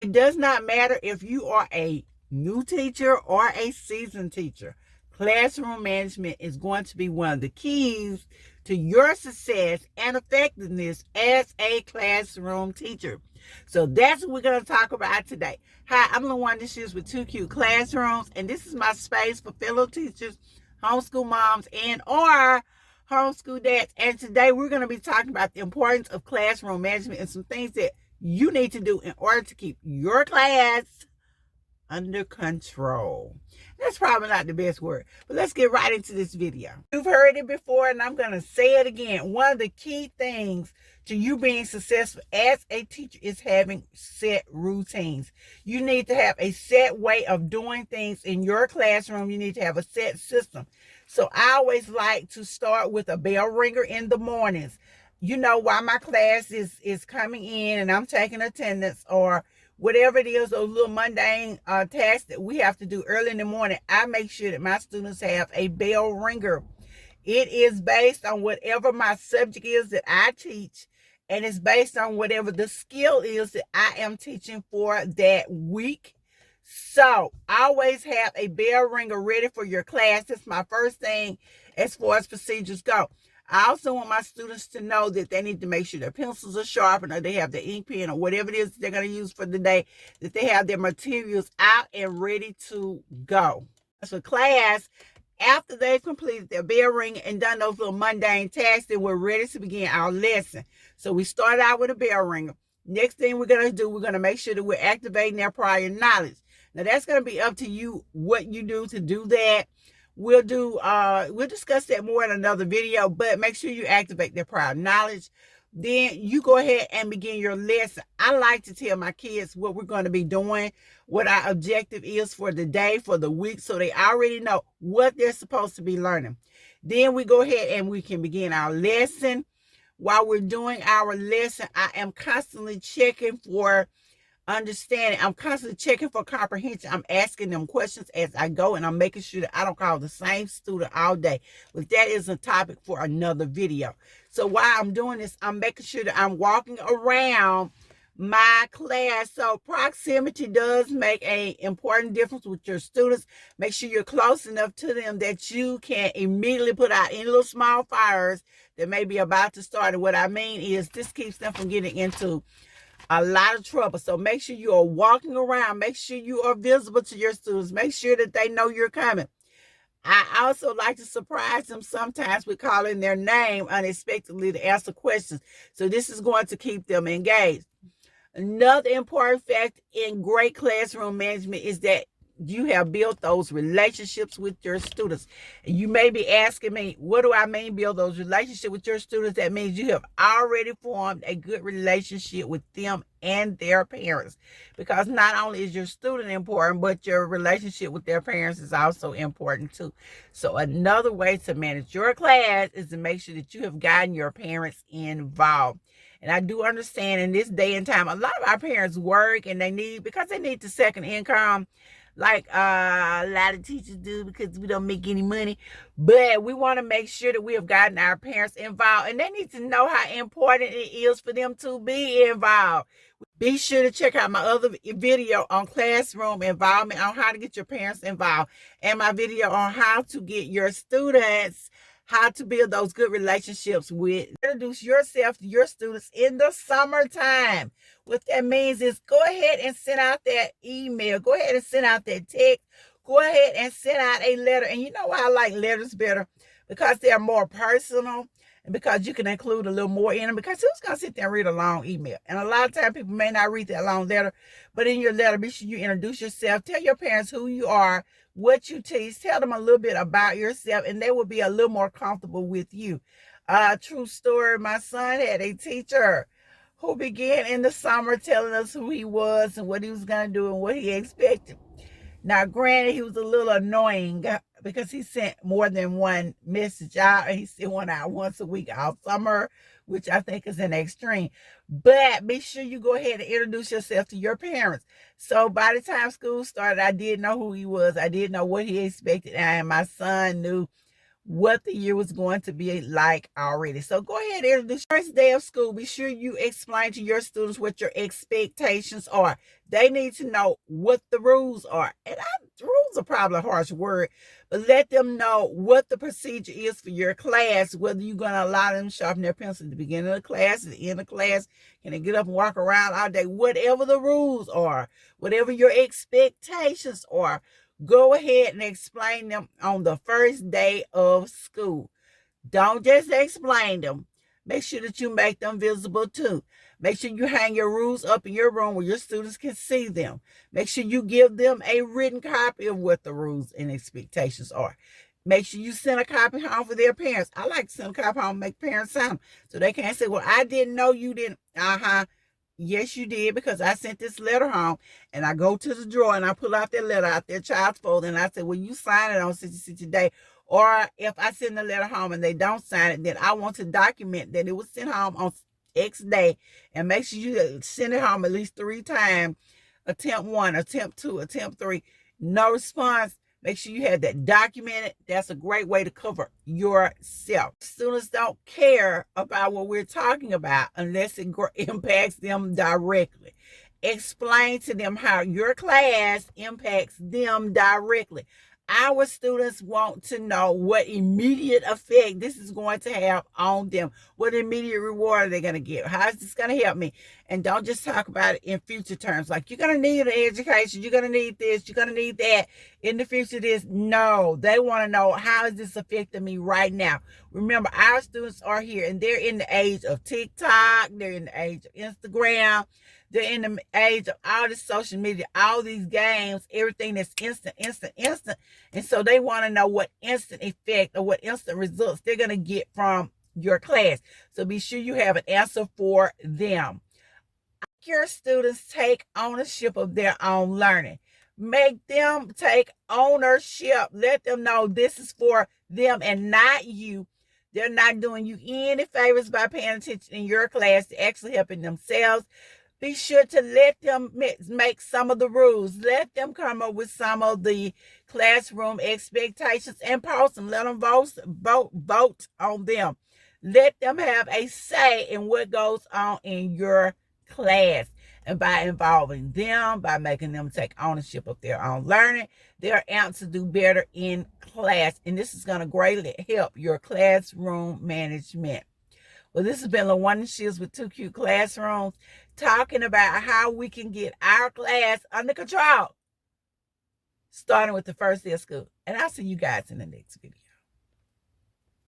It does not matter if you are a new teacher or a seasoned teacher. Classroom management is going to be one of the keys to your success and effectiveness as a classroom teacher. So that's what we're going to talk about today. Hi, I'm LaWanda Shields with 2 Cute Classrooms, and this is my space for fellow teachers, homeschool moms, and or homeschool dads. And today we're going to be talking about the importance of classroom management and some things that you need to do in order to keep your class under control. That's probably not the best word, but let's get right into this video. You've heard it before, and I'm going to say it again. One of the key things to you being successful as a teacher is having set routines. You need to have a set way of doing things in your classroom. You need to have a set system. So I always like to start with a bell ringer in the mornings. You know, while my class is coming in and I'm taking attendance or whatever it is, those little mundane tasks that we have to do early in the morning, I make sure that my students have a bell ringer. It is based on whatever my subject is that I teach, and it's based on whatever the skill is that I am teaching for that week. So always have a bell ringer ready for your class. That's my first thing as far as procedures go. I also want my students to know that they need to make sure their pencils are sharpened, or they have the ink pen, or whatever it is they're going to use for the day, that they have their materials out and ready to go. So class, after they've completed their bell ring and done those little mundane tasks, then we're ready to begin our lesson. So we start out with a bell ringer. Next thing we're going to do, we're going to make sure that we're activating their prior knowledge. Now that's going to be up to you what you do to do that. We'll discuss that more in another video, but make sure you activate their prior knowledge. Then you go ahead and begin your lesson. I like to tell my kids what we're going to be doing, what our objective is for the day, for the week, so they already know what they're supposed to be learning. Then we go ahead and we can begin our lesson. While we're doing our lesson, I am constantly checking for understanding. I'm constantly checking for comprehension. I'm asking them questions as I go, and I'm making sure that I don't call the same student all day. But that is a topic for another video. So while I'm doing this, I'm making sure that I'm walking around my class. So proximity does make an important difference with your students. Make sure you're close enough to them that you can immediately put out any little small fires that may be about to start. And what I mean is this keeps them from getting into a lot of trouble. So make sure you are walking around. Make sure you are visible to your students. Make sure that they know you're coming. I also like to surprise them sometimes with calling their name unexpectedly to answer questions. So this is going to keep them engaged. Another important fact in great classroom management is that you have built those relationships with your students. And you may be asking me, what do I mean build those relationships with your students? That means you have already formed a good relationship with them and their parents. Because not only is your student important, but your relationship with their parents is also important too. So another way to manage your class is to make sure that you have gotten your parents involved. And I do understand in this day and time, a lot of our parents work and they need the second income, like a lot of teachers do, because we don't make any money. But we want to make sure that we have gotten our parents involved, and they need to know how important it is for them to be involved. Be sure to check out my other video on classroom involvement, on how to get your parents involved, and my video on how to get your students, how to build those good relationships with. Introduce yourself to your students in the summertime. What that means is go ahead and send out that email. Go ahead and send out that text. Go ahead and send out a letter. And you know why I like letters better? Because they're more personal, and because you can include a little more in them. Because who's going to sit there and read a long email? And a lot of times people may not read that long letter. But in your letter, be sure you introduce yourself. Tell your parents who you are, what you teach. Tell them a little bit about yourself, and they will be a little more comfortable with you. True story, my son had a teacher who began in the summer telling us who he was and what he was going to do and what he expected. Now, granted, he was a little annoying because he sent more than one message out, and he sent one out once a week all summer, which I think is an extreme. But be sure you go ahead and introduce yourself to your parents. So by the time school started, I did know who he was. I did know what he expected, and my son knew what the year was going to be like already. So go ahead and introduce the first day of school. Be sure you explain to your students what your expectations are. They need to know what the rules are. And rules are probably a harsh word, but let them know what the procedure is for your class, whether you're going to allow them to sharpen their pencil at the beginning of the class, at the end of the class, can they get up and walk around all day, whatever the rules are, whatever your expectations are. Go ahead and explain them on the first day of school. Don't just explain them. Make sure that you make them visible too. Make sure you hang your rules up in your room where your students can see them. Make sure you give them a written copy of what the rules and expectations are. Make sure you send a copy home for their parents. I like to send a copy home and make parents sign them so they can't say, well, I didn't know you didn't. Yes, you did, because I sent this letter home, and I go to the drawer and I pull out that letter out their child's folder, and I say, well, you sign it on such a day. Or if I send the letter home and they don't sign it, then I want to document that it was sent home on X day, and make sure you send it home at least 3 times. Attempt 1, attempt 2, attempt 3. No response. Make sure you have that documented. That's a great way to cover yourself. Students don't care about what we're talking about unless it impacts them directly. Explain to them how your class impacts them directly. Our students want to know what immediate effect this is going to have on them. What immediate reward are they going to get? How is this going to help me? And don't just talk about it in future terms. Like, you're going to need an education. You're going to need this. You're going to need that. In the future, this. No, they want to know, how is this affecting me right now? Remember, our students are here, and they're in the age of TikTok. They're in the age of Instagram. They're in the age of all this social media, all these games, everything that's instant. And so they want to know what instant effect or what instant results they're going to get from your class. So be sure you have an answer for them. Your students take ownership of their own learning. Make them take ownership. Let them know this is for them and not you. They're not doing you any favors by paying attention in your class. They're actually helping themselves. Be sure to let them make some of the rules. Let them come up with some of the classroom expectations and post them. Let them vote on them. Let them have a say in what goes on in your class. And by involving them, by making them take ownership of their own learning, they're amped to do better in class. And this is going to greatly help your classroom management. Well, this has been LaWanda Shields with 2 Cute Classrooms, talking about how we can get our class under control, starting with the first day of school. And I'll see you guys in the next video.